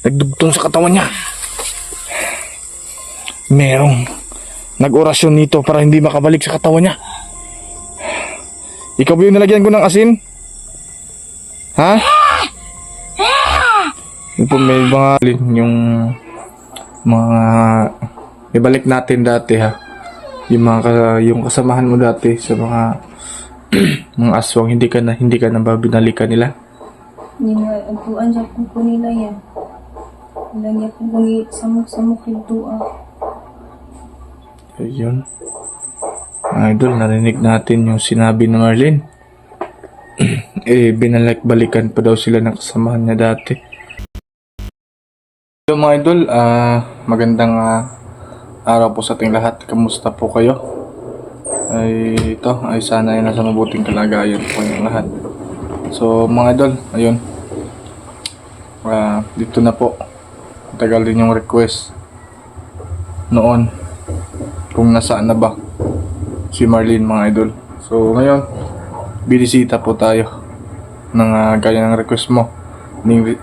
Nagdugtong sa katawan niya. Merong nag-orasyon nito para hindi makabalik sa katawan niya. Ikaw ba yung nalagyan ko ng asin? Ha? Yung po may mga ibalik natin dati ha. Yung kasamahan mo dati sa mga mga aswang, hindi ka na babinalikan nila. Hindi nga, agpuan sa kuko nila yan. Lagi ako lagi samok-samok yung tua. Ayun. Idol, narinig natin yung sinabi ni Marlene. Binalik-balikan pa daw sila ng kasamahan niya dati. So mga idol, magandang araw po sa ating lahat. Kamusta po kayo? Ay sana ay nasa mabuting kalagayan po yung lahat. So mga idol, ayun. Dito na po. Tagal din yung request noon kung nasaan na ba si Marlene mga idol. So ngayon, binisita po tayo ng gaya ng request mo.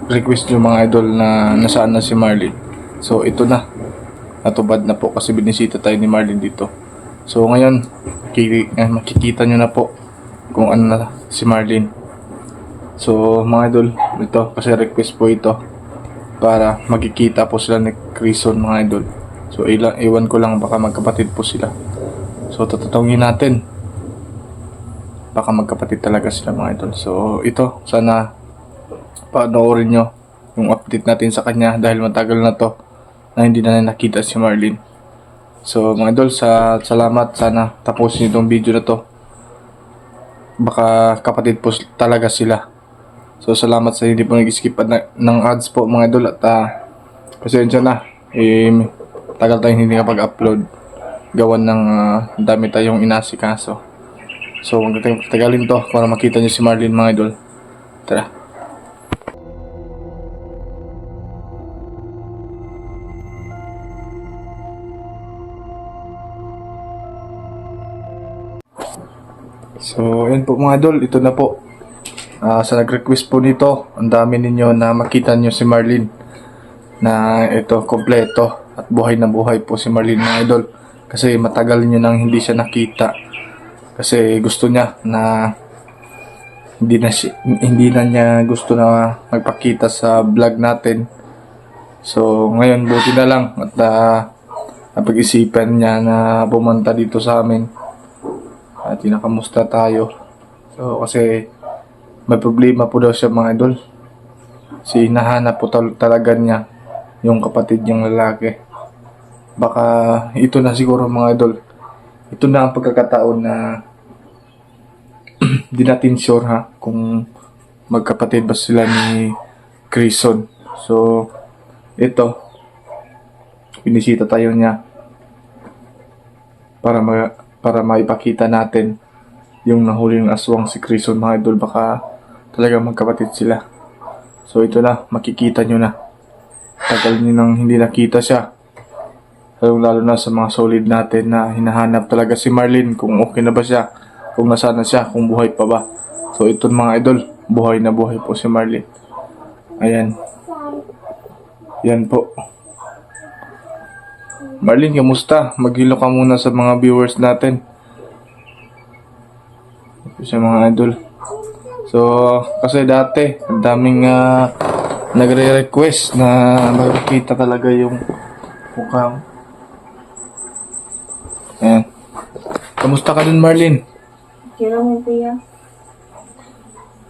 Request nyo mga idol na nasaan na si Marlene. So ito na. Natubad na po kasi binisita tayo ni Marlene dito. So ngayon, makikita nyo na po kung ano na si Marlene. So mga idol, ito kasi request po ito para magkikita po sila ni Crison mga idol. So iwan ko lang, baka magkapatid po sila. So tatatawagin natin, baka magkapatid talaga sila mga idol. So ito, sana panoorin nyo yung update natin sa kanya dahil matagal na to na hindi na nakita si Marlene. So mga idol, salamat, sana tapusin itong video na to, baka kapatid po talaga sila. So salamat sa hindi po nag-skip ng ads po mga idol. At pasensya na, tagal tayong hindi kapag-upload gawan ng dami tayong inasikaso. So huwag tayong tagalin to para makita nyo si Marlene mga idol. Tara. So ayun po mga idol, ito na po. Sa nag-request po nito, ang dami ninyo na makita nyo si Marlene na ito, kompleto at buhay na buhay po si Marlene mga idol. Kasi matagal nyo nang hindi siya nakita. Kasi gusto niya na hindi na niya gusto na magpakita sa vlog natin. So ngayon buti na lang at napag-isipan niya na pumunta dito sa amin at kinakamusta tayo. So kasi may problema po daw siya mga idol. Hinahanap po talaga niya yung kapatid niyang lalaki. Baka ito na siguro mga idol. Ito na ang pagkakataon na di natin sure ha kung magkapatid ba sila ni Crison. So ito, pinisita tayo niya para maipakita natin yung nahuling aswang si Crison mga idol. Baka talagang magkapatid sila. So ito na, makikita nyo na. Tagal nyo nang hindi nakita siya. Lalo na sa mga solid natin na hinahanap talaga si Marlene, kung okay na ba siya, kung nasaan na siya, kung buhay pa ba. So ito mga idol, buhay na buhay po si Marlene. Ayan. Yan po. Marlene, kamusta? Maghilo ka muna sa mga viewers natin. Sa mga idol. So, kasi dati, ang daming nagre-request na makikita talaga yung mukha. Ayan. Kamusta ka dun, Marlene? Okay lang mo, kuya.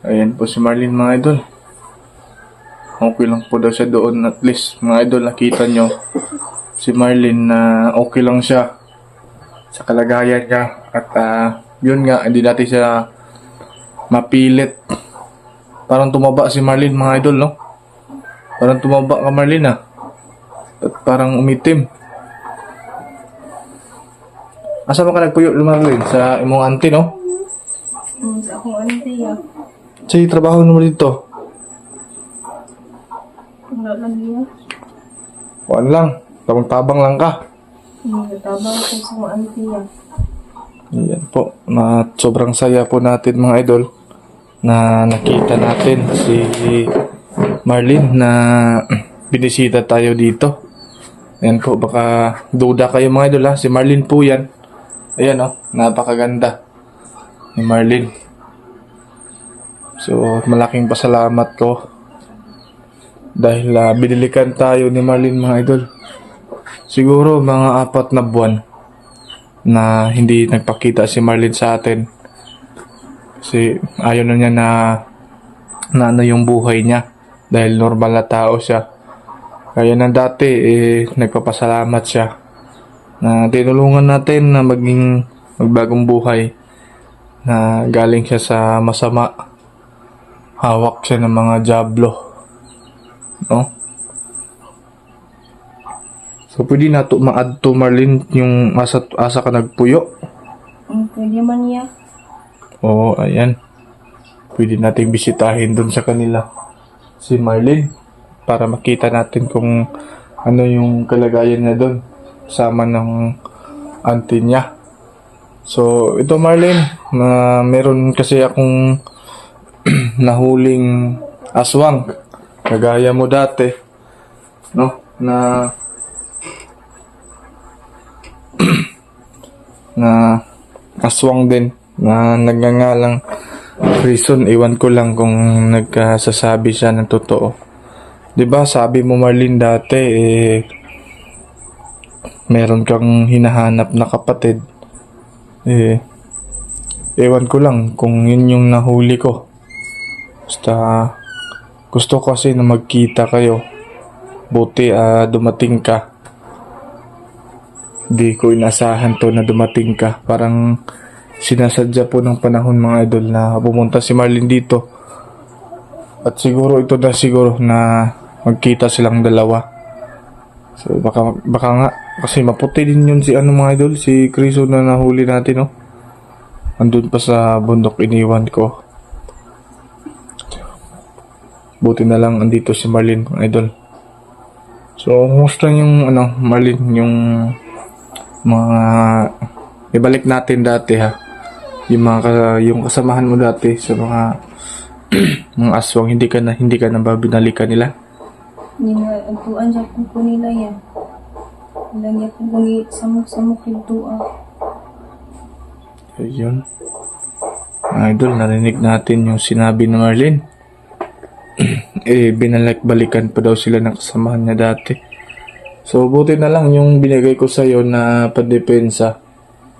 Ayan po si Marlene mga idol. Okay lang po daw siya doon. At least mga idol, nakita nyo si Marlene na okay lang siya sa kalagayan niya. At yun nga, hindi natin siya mapilit. Parang tumaba si Marlene mga idol, no? Parang tumaba ka Marlene At parang umitim. Asa ba ka nagpuyo Marlene? Sa imong auntie, no? Sa akong auntie ya. Sa trabaho mo dito? Wala lang niya. Wala lang. Tabang-tabang lang ka. Natabang ako sa akong auntie ya. Ayan po. Sobrang saya po natin mga idol na nakita natin si Marlene na binisita tayo dito. Ayan po, baka duda kayo mga idol ha. Si Marlene po yan. Ayan oh, napakaganda ni Marlene. So, malaking pasalamat ko. Dahil binilikan tayo ni Marlene mga idol. Siguro mga 4 na buwan na hindi nagpakita si Marlene sa atin. Kasi ayaw na niya na ano yung buhay niya. Dahil normal na tao siya. Kaya nang dati, nagpapasalamat siya na tinulungan natin na magbagong buhay na galing siya sa masama. Hawak siya ng mga diablo. No? So, pwede na to ma-add to Marlene yung asa ka nagpuyo. Pwede man ya. Oo, ayan. Pwede nating bisitahin dun sa kanila si Marlene para makita natin kung ano yung kalagayan niya dun sama ng auntie niya. So, ito Marlene, meron kasi akong nahuling aswang kagaya mo dati, no? Na aswang din na nagngangalang Grayson. Iwan ko lang kung nagkasasabi siya ng totoo. 'Di ba sabi mo Marlene dati meron kang hinahanap na kapatid. Ewan ko lang kung yun yung nahuli ko. Basta gusto ko kasi na magkita kayo. Buti dumating ka. Di ko inasahan to na dumating ka. Parang sinasadya po ng panahon mga idol na pumunta si Marlene dito. At siguro ito na siguro na magkita silang dalawa. So baka nga kasi maputi din yun si mga idol, si Criso na nahuli natin, no. Andun pa sa bundok iniwan ko. Buti na lang andito si Marlene mga idol. So kumusta yung Marlene, yung mga ibalik natin dati ha. Yung kasamahan mo dati sa mga mga aswang, hindi ka na babinalikan nila. Hindi na agtuan siya po nila ya. Ilang niya po gangit samok-samok hiltua. Ayun. Mga idol, narinig natin yung sinabi ni Marlene. Binalik-balikan pa daw sila ng kasamahan niya dati. So, buti na lang yung binigay ko sa'yo na pandepensa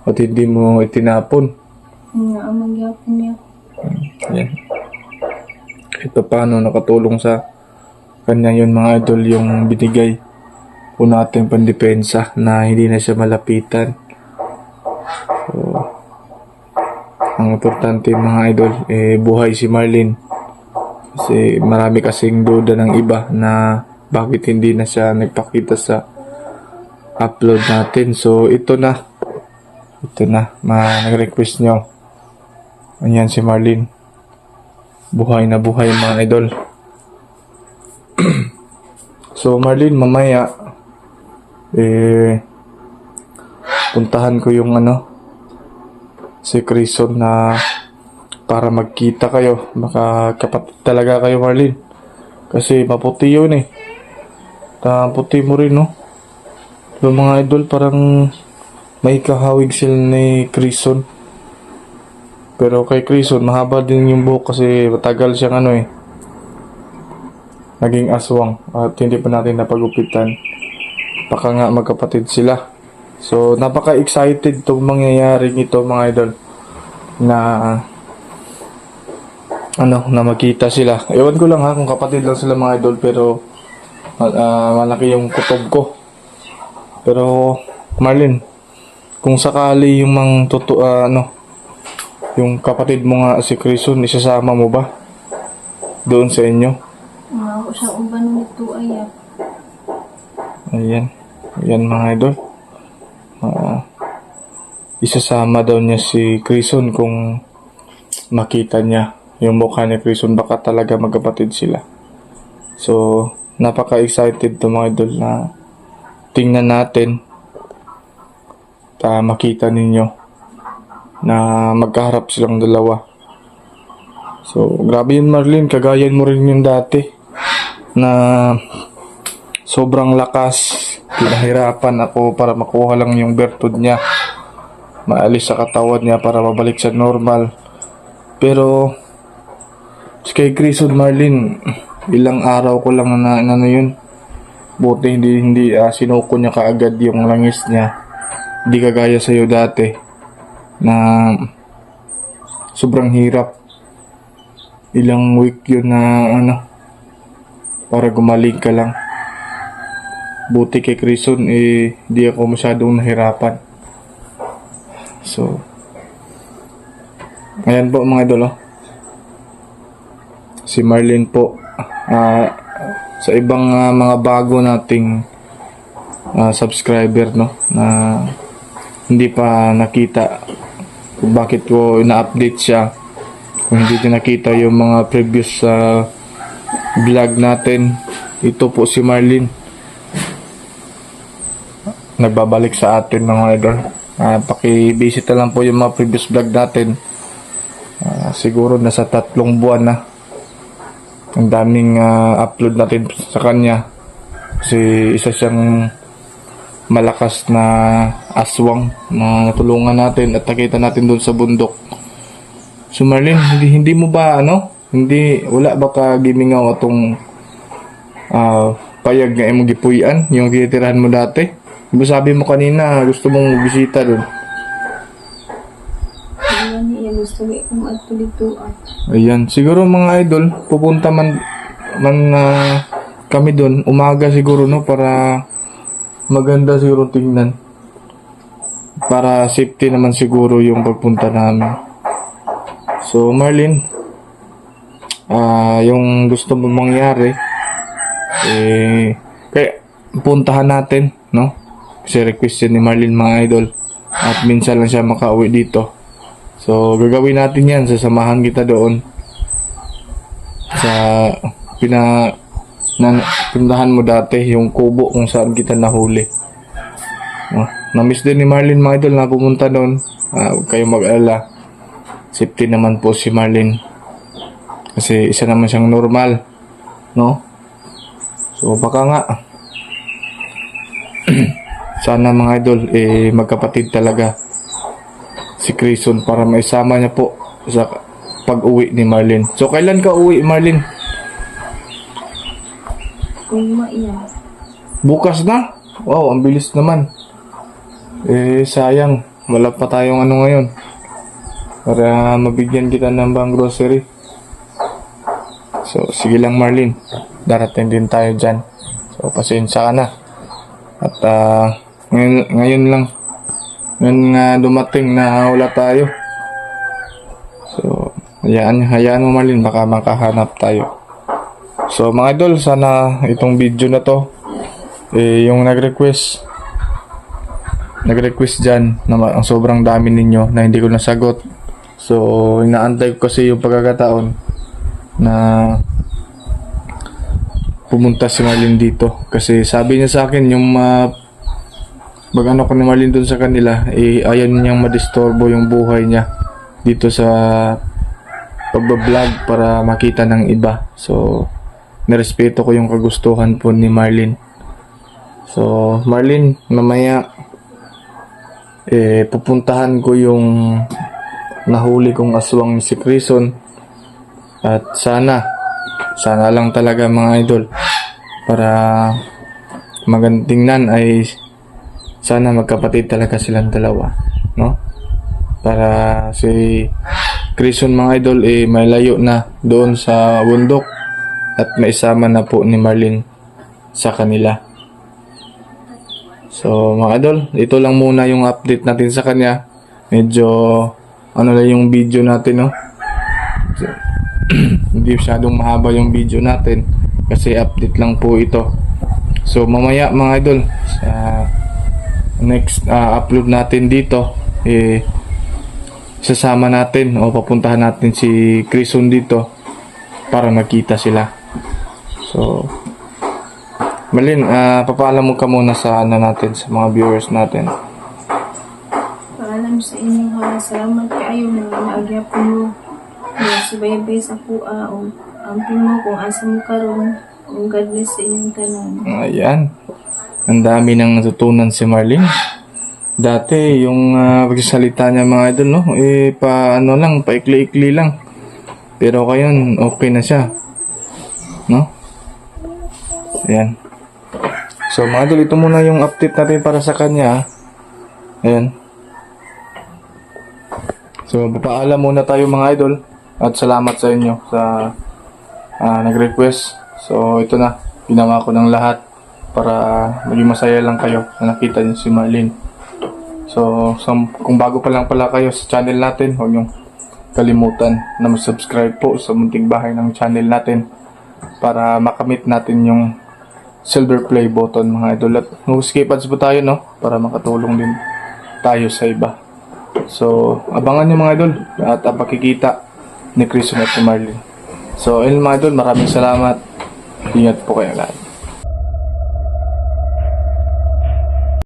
at hindi mo itinapon. Nga ang magyapon niya. Yan. Kahit pa paano nakatulong sa kanya yun mga idol, yung binigay po natin pandepensa na hindi na siya malapitan. So, ang importante mga idol, buhay si Marlene. Kasi marami kasing duda ng iba na bakit hindi na siya nagpakita sa upload natin. So, ito na. Nag-request nyo. Ayan si Marlene. Buhay na buhay mga idol. So, Marlene, mamaya, puntahan ko yung si Grayson na para magkita kayo. Baka kapatid talaga kayo, Marlene. Kasi maputi yun eh. Puti mo rin, no? Yung mga idol, parang may kahawig sila ni Grayson. Pero kay Grayson, mahaba din yung buhok kasi matagal siyang naging aswang. At hindi pa natin napagupitan. Baka nga magkapatid sila. So, napaka-excited itong mangyayari nito mga idol. Na makita sila. Ewan ko lang kung kapatid lang sila mga idol, pero malaki yung kutob ko. Pero Marlene, kung sakali yung yung kapatid mo nga si Grayson, isasama mo ba doon sa inyo? Nga ako siya uban nito ay Ayan mga idol. Isasama daw niya si Grayson kung makita niya yung mukha ni Grayson, baka talaga magkapatid sila. So, napaka-excited to mga idol na tingnan natin makita ninyo na magkaharap silang dalawa. So, grabe yun Marlene, kagayan mo rin yung dati na sobrang lakas. Pinahirapan ako para makuha lang yung bertud niya. Maalis sa katawan niya para mabalik sa normal. Pero kay Grayson Marlin, ilang araw ko lang na ano yun. Buti hindi sinuko niya kaagad yung langis niya. Hindi kagaya sa'yo dati na sobrang hirap. Ilang week yun na para gumaling ka lang. Buti kay Grayson di ako masyadong nahirapan. So ayan po mga idol, si Marlin po. Sa ibang mga bago nating subscriber na hindi pa nakita kung bakit ko ina-update siya, kung hindi din nakita yung mga previous vlog natin, ito po si Marlin nagbabalik sa atin mga idol. Paki-visit na lang po yung mga previous vlog natin. Siguro nasa 3 buwan na ang daming upload natin sa kanya kasi isa siyang malakas na aswang na natulungan natin at nakita natin doon sa bundok. So Marlin, hindi mo ba wala ba ka gimingaw atong payag nga imong gipuy-an yung gitirahan mo dati? Diba sabi mo kanina gusto mong bisita doon? Gusto ko at Ayan, siguro mga idol, pupunta man kami doon umaga siguro para maganda siguro tingnan. Para safety naman siguro yung pagpunta namin. So Marlin, yung gusto mo mangyari kaya puntahan natin, no? Kasi request yun ni Marlin mga idol. At minsan lang siya makauwi dito. So, gagawin natin yan. Sasamahan kita doon. Sa pinuntahan mo dati, yung kubo kung saan kita nahuli. Na-miss din ni Marlin mga idol na pumunta doon. Huwag kayong mag-alala. Safety naman po si Marlin. Kasi isa naman siyang normal. No? So, baka nga sana mga idol magkapatid talaga si Grayson para maisama niya po sa pag-uwi ni Marlin. So kailan ka uwi, Marlin? yan. Bukas na? Wow, ang bilis naman. Sayang wala pa tayong ngayon para mabigyan kita ng bang grocery. So sige lang Marlin, darating din tayo dyan. So pasensya ka na. At ngayon lang dumating na wala tayo. So hayaan mo Marlin, baka makahanap tayo. So mga idol, sana itong video na to yung nag-request dyan na ang sobrang dami ninyo na hindi ko nasagot. So inaantay ko kasi yung pagkakataon na pumunta si Marlin dito. Kasi sabi niya sa akin yung ko ni Marlin dun sa kanila, ayaw niyang madisturbo yung buhay niya dito sa pagbablog para makita ng iba. So nirespeto ko yung kagustuhan po ni Marlin. So Marlin, mamaya pupuntahan ko yung nahuli kong aswang si Grayson. At sana lang talaga mga idol, para magandang ay sana magkapatid talaga silang dalawa, no? Para si Grayson mga idol may layo na doon sa bundok at maisama na po ni Marlin sa kanila. So mga idol, ito lang muna yung update natin sa kanya. Medyo lang yung video natin, no? So, hindi masyadong mahaba yung video natin kasi update lang po ito. So mamaya mga idol, sa next upload natin dito sasama natin o papuntahan natin si Grayson dito para magkita sila. So Marlin, papaalam mo ka muna sa natin, sa mga viewers natin. Paalam sa inyo salamat kayo mga naagyapon mo. Subaybay sa kuha o amping mo kung asa mo karon. God bless sa inyong tanan. Ayan. Ang dami nang natutunan si Marlene. Dati, yung pagsasalita niya mga idol, no? Ano lang, paikli-ikli lang. Pero ngayon, okay na siya. No? Ayan. So mga idol, ito muna yung update natin para sa kanya. Ayan. So, papaalam muna tayo mga idol. At salamat sa inyo sa nag-request. So, ito na. Ginawa ko ng lahat para maging masaya lang kayo na nakita niyo si Marlene. So, kung bago pa lang pala kayo sa channel natin, huwag niyong kalimutan na mag-subscribe po sa munting bahay ng channel natin para makamit natin yung silver play button mga idol. At mag-skip ads po tayo, no? Para makatulong din tayo sa iba. So, abangan niyo mga idol at ang pakikita ni Chris at ni Marlene. So, ayun mga idol, maraming salamat. Ingat po kayo lahat.